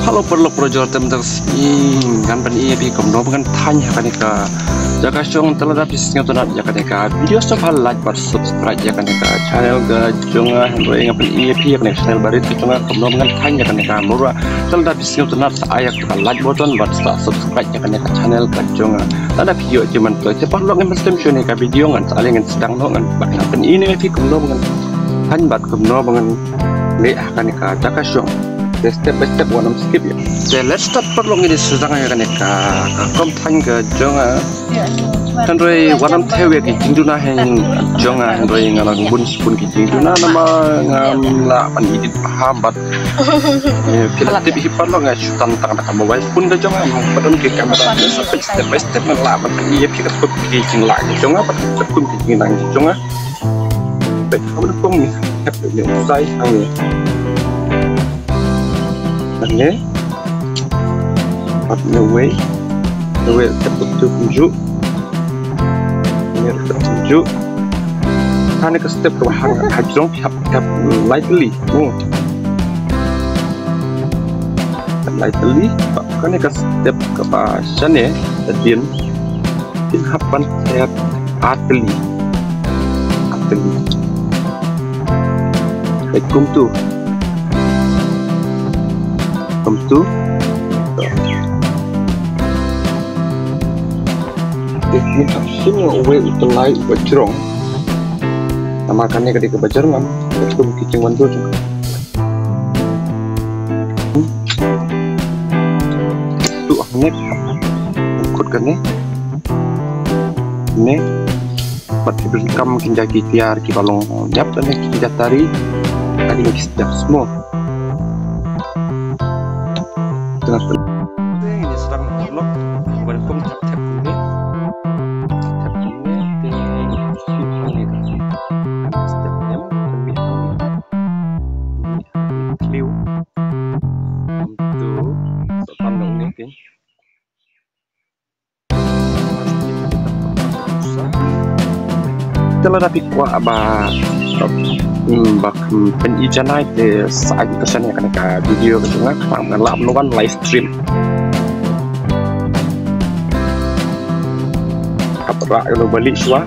Halo perlu project tentang kan pen EP kom no kan tanya kan ka jaka syong telah bisnisnya tu nak jaka ka video stop hal like bar subscribe jaka ka channel ga jonga handle yang pen EP kan channel baru tu jonga kom no kan tanya kan ka mura telah bisnisnya tu nak ayak ka like button bar subscribe jaka ka channel ga jonga ada video cuman tu cepat lo kan sistem syone ka video kan saling sedang no kan bakal pen ini EP kom no kan han bat kom no kan le akan ka jaka syong step by step wanam skip ya. So let's start perlu ini sedang ya kan ka kom tang ke jonga. Kan roi wanam tewe ki jingduna hen jonga hen roi ngalang bun spun ki jingduna nama ngamla pan idit paham bat. Kita tip hi perlu ngai syutan tang tak mobile pun ke jonga padon ki kamera step by step ngala bat iya pi ka put ki jingla jonga pat kun ki jingnang jonga. Baik kamu kom ni hep ni usai ang ni. Ini the way tertutup tunjuk ini tunjuk hanya ke step ke bahang hajrong hap lightly lightly kan ke step ke bahasan ya din hapan step artly hukum tu tu ini hasilnya away utelai bajrong namakannya ketika bajrong itu kicing wandu juga tu ahnek ikut kan ini mati berkam kinjaki tiar ki balong jap dan ki tari tadi lagi step semua ini sedang vlog welcome tap ini stepnya kami clear untuk pandang ini kan telah dapat kuat bahkan penijinai de saat itu saya akan ke video kedua kami melakukan live stream kapra yang balik swa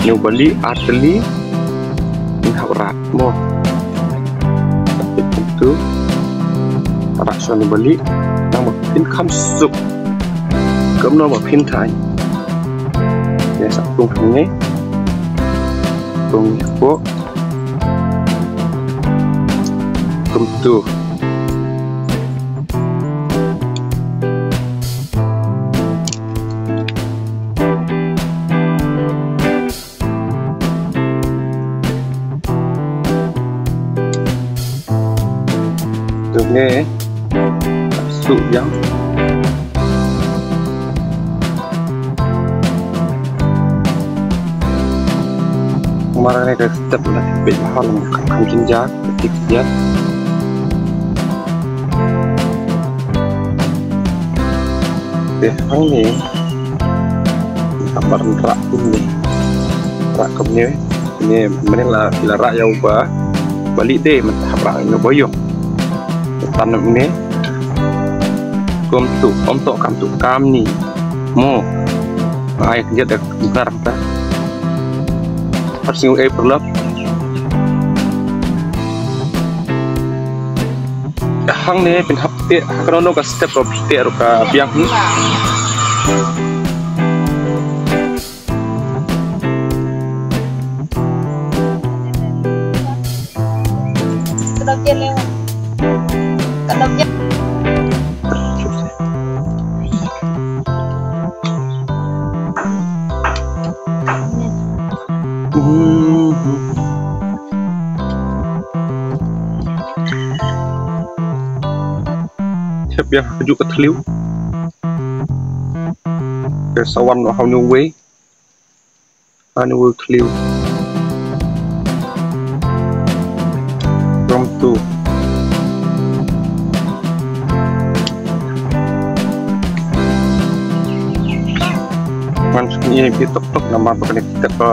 yang balik arteli kapra mo itu kapra swa yang balik nama income sub kamu nama pintai ya satu ini tunggu tu nghe sự yang kemarin ada step lah hal yang jenjang ketika hang ni kabar rak pun ni rak kem ni menela bila rak yang ubah balik deh mentah rak yang boyong tanam ni kom tu kam tu kam ni mo ai kerja dah benar tak persing perlu hang ni pen hapte krono ka step of step ka biang ni kedapnya siap ya kejuk ke teliu ke sawan no how new way teliu from tu maksudnya kita tok nama pakai kita ke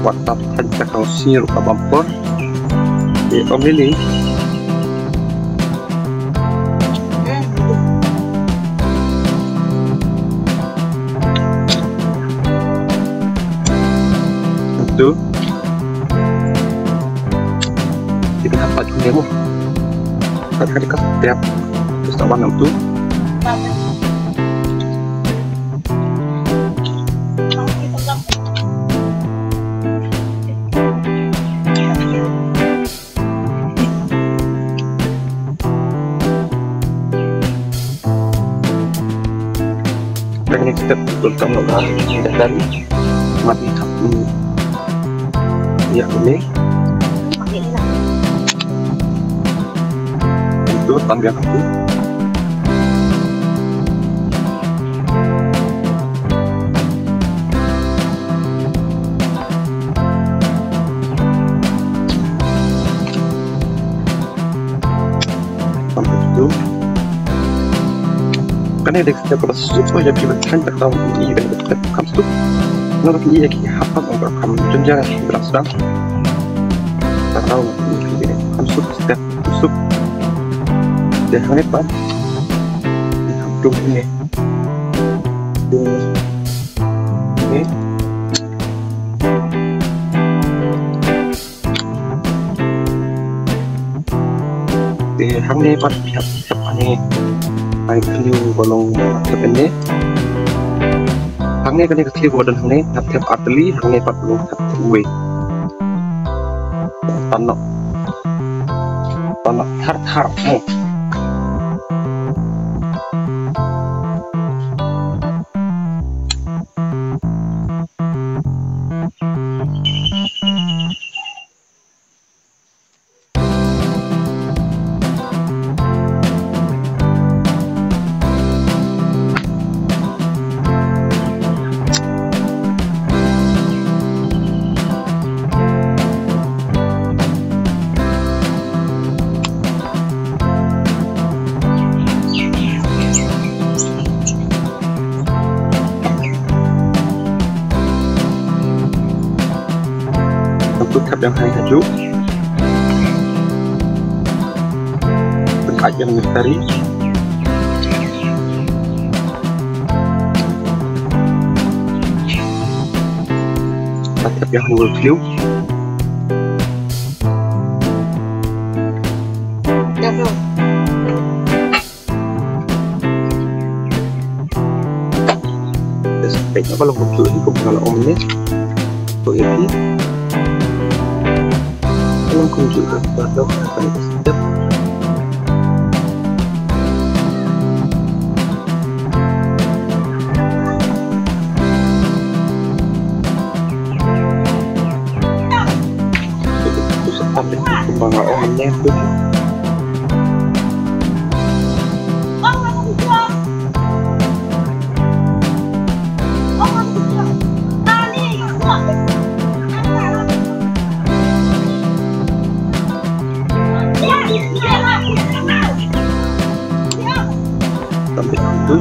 WhatsApp hanya kau sir ke bumper di omili demo tadi kan tiap terus tak warna itu kita belum nggak dari mati ya ini itu tanggal itu sampai itu karena dia setiap proses aja bisa tahu ini dan setiap kamu tuh menurut dia kayak apa untuk kamu jenjang berasal tahu ini kamu setiap tusuk dia hanya pan hampir ini dia hanya pan pihak ini baik keliu bolong sebenarnya hangnya kan keliu bodan hangnya tiap ateli hangnya 40 uwe tanok har untuk tab yang hanya haju berkat yang misteri tab yang will view sebaiknya kalau muncul ini kalau omnya untuk ini kunci atau akan sedap itu sampai kembang orangnya itu sampai itu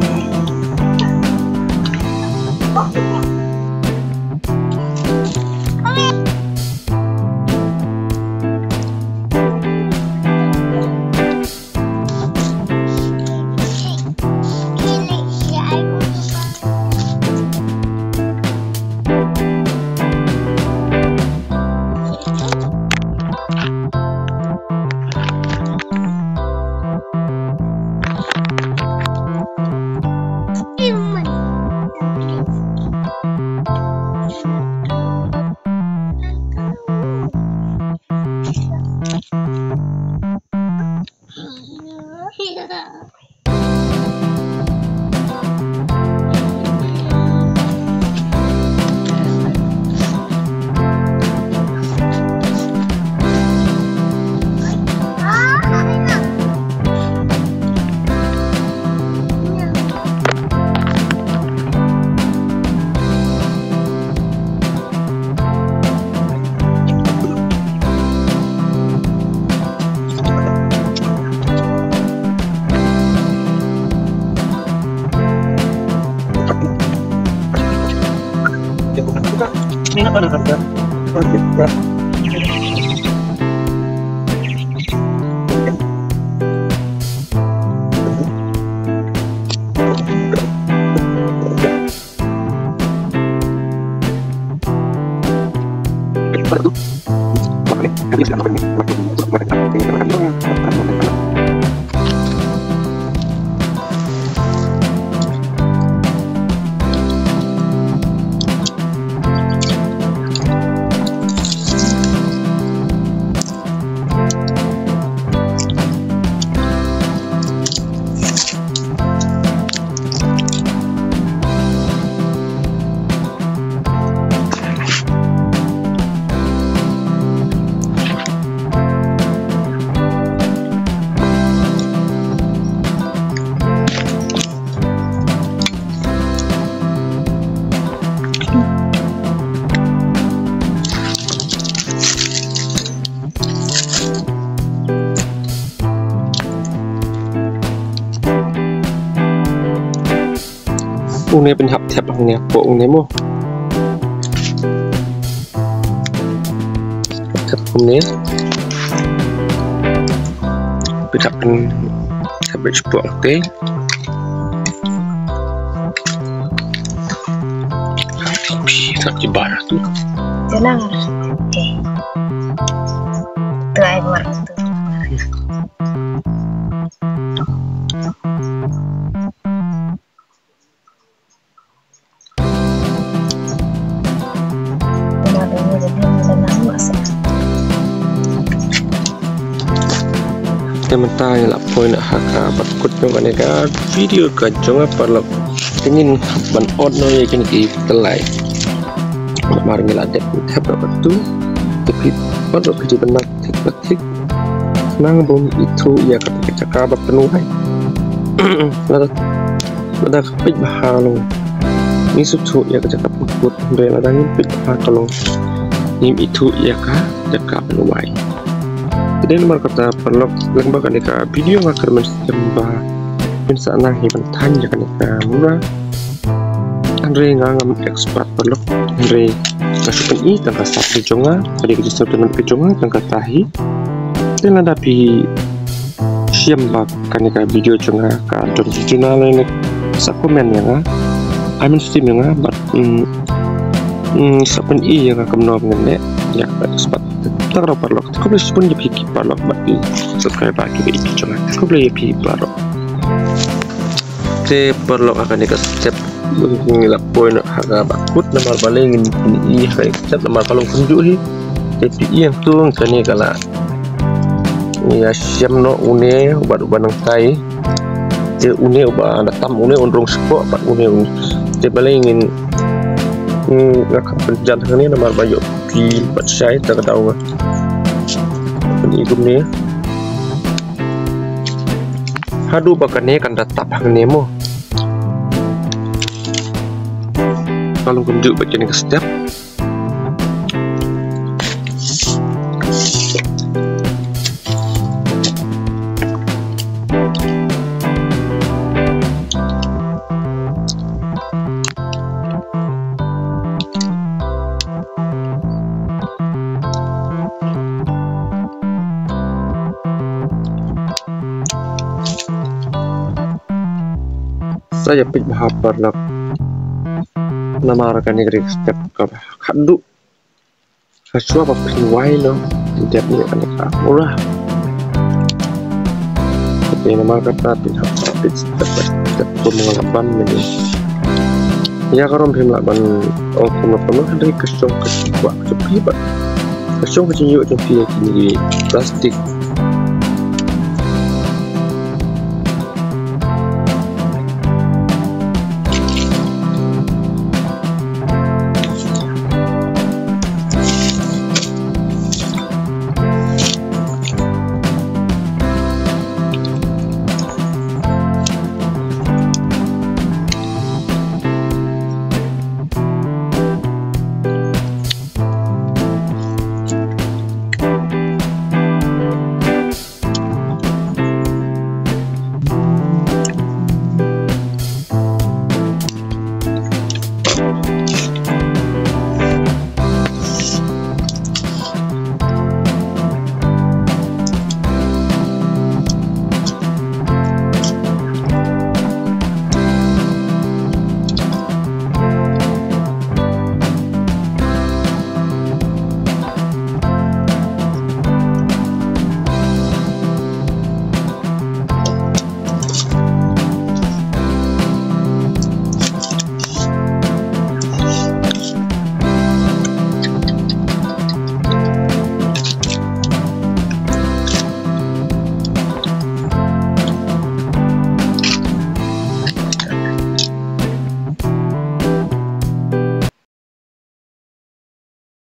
ini apa harga? Ungnya penhap tiap ungnya po ungnya mo. Tiap ungnya. Penhap pen sampai cepok teh. Tak jebar tu. Jangan. Okey. Tu air buat tu. Teman-teman yang nak poin nak haka berikut dengan nega video kajong apa lo ingin ban on no ya kini kita telai mari ngelak dek tab apa tu tapi pada video benar tik nang bom itu ya ketika cakap penuh hai ada kapit bahalong ni suatu ya cakap put rela dangin pit bahalong ni itu ya kah cakap penuh hai. Jadi nomor kata perlu lembaga neka video akan menjambah bisa nang hiban tanya kan neka murah Andre ngam expert perlu Andre masukkan i tangka satu jonga tadi kerja dengan kejonga tangka tahi dan hadapi siamba kan neka video jonga kan don jurnal ini sa komen yang amin steam yang bat sapen i yang akan menolak ya expert tak ada perlu. Kau boleh pun jadi perlu bagi subscribe bagi video jangan. Kau boleh jadi perlu. Te perlu akan dekat step ngilap poin harga bakut nomor paling ini hai step nomor kalau kunjuk hi. Tapi yang tu kan ni kala ya siam no une ubat nang tai. Te une ubat ada tam une undrung sepok pak une. Te paling ingin ngakak penjalan ni nomor bayu pi buat saya tak tahu ini gumnya hadu bakannya kan datap hang nemo kalau kunjuk baca ni step saya pik bahapar nak nama rakan negeri step ke kandu kasua apa pinwai no tidak ni kan nak murah tapi nama kata pinhap step pun mengalaman ini ya kalau melakukan orang dari kesong kesibuk cepat kesong kecil jadi plastik